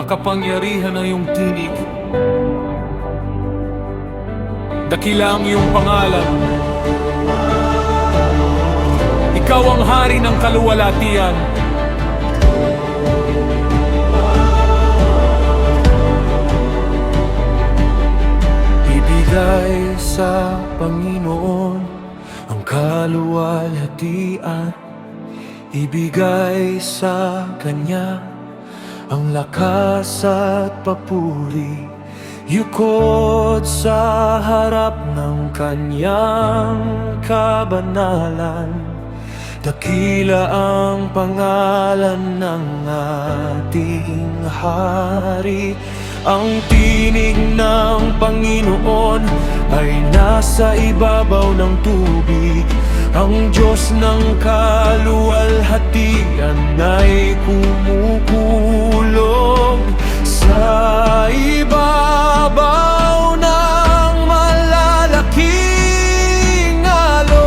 Makapangyarihan na iyong tinig, dakila ang iyong pangalan. Ikaw ang hari ng kaluwalhatian. Ibigay sa Panginoon ang kaluwalhatian. Ibigay sa Kanya ang lakas at papuri. Yukod sa harap ng Kanyang kabanalan. Dakila ang pangalan ng ating Hari. Ang tinig ng Panginoon ay nasa ibabaw ng tubig. Ang Diyos ng kaluwalhatian ay kumukulong sa ibabaw ng malalaking alon.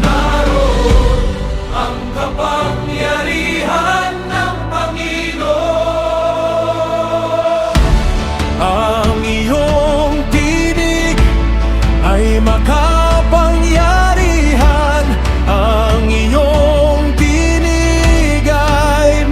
Naroon ang kapangyarihan ng Panginoon. Ang iyong tinig ay makapangyarihan. Ang iyong tinig ay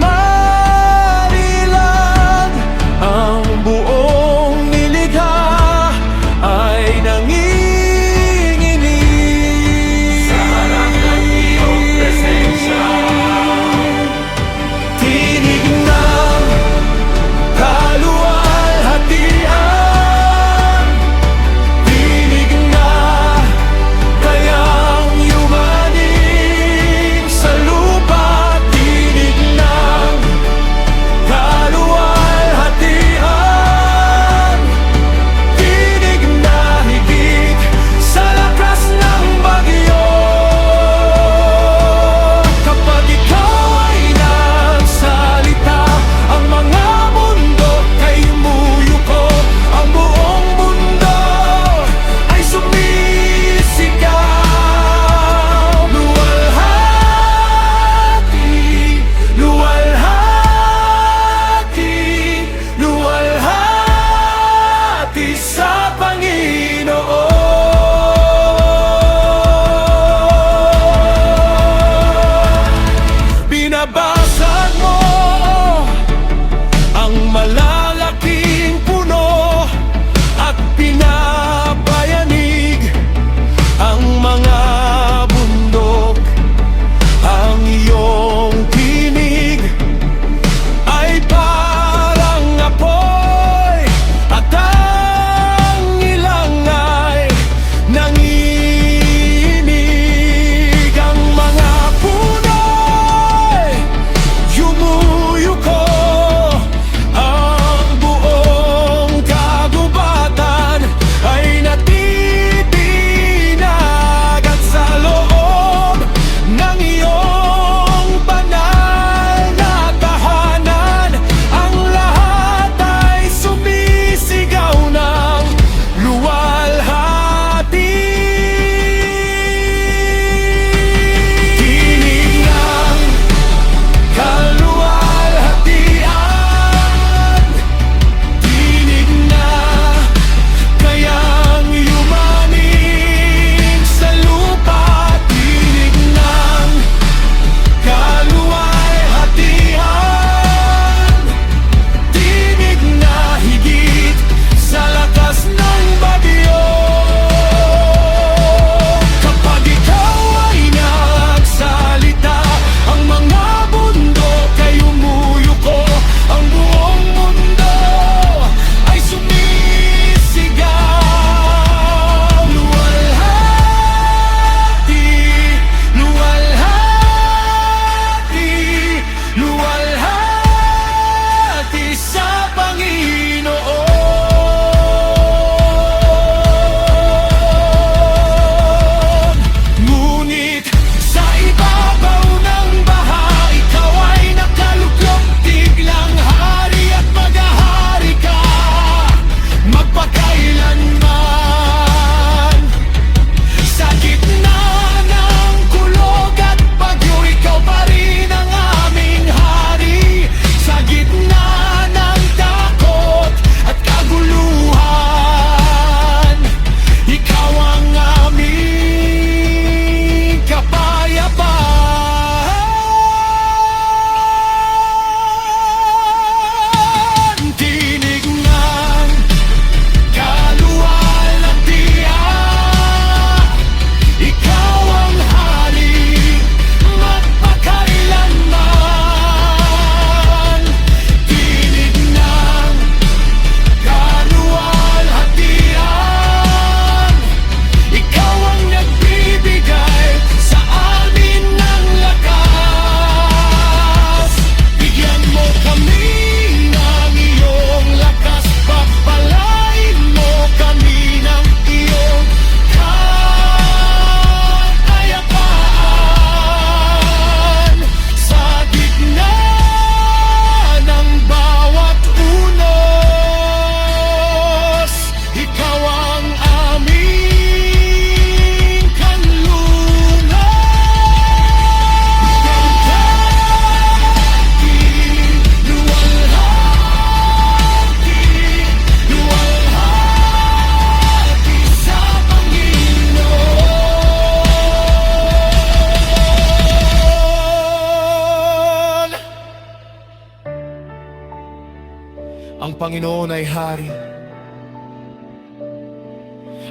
Panginoon ay hari.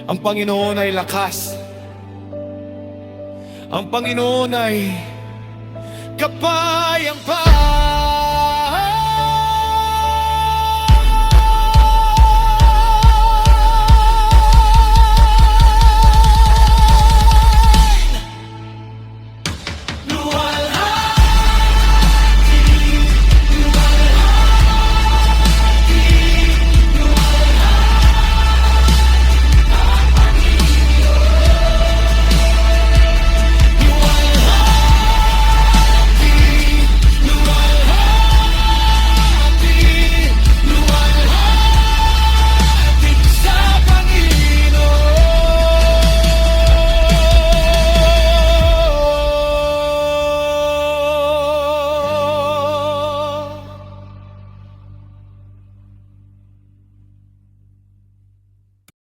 Ang Panginoon ay lakas. Ang Panginoon ay kapayapaan.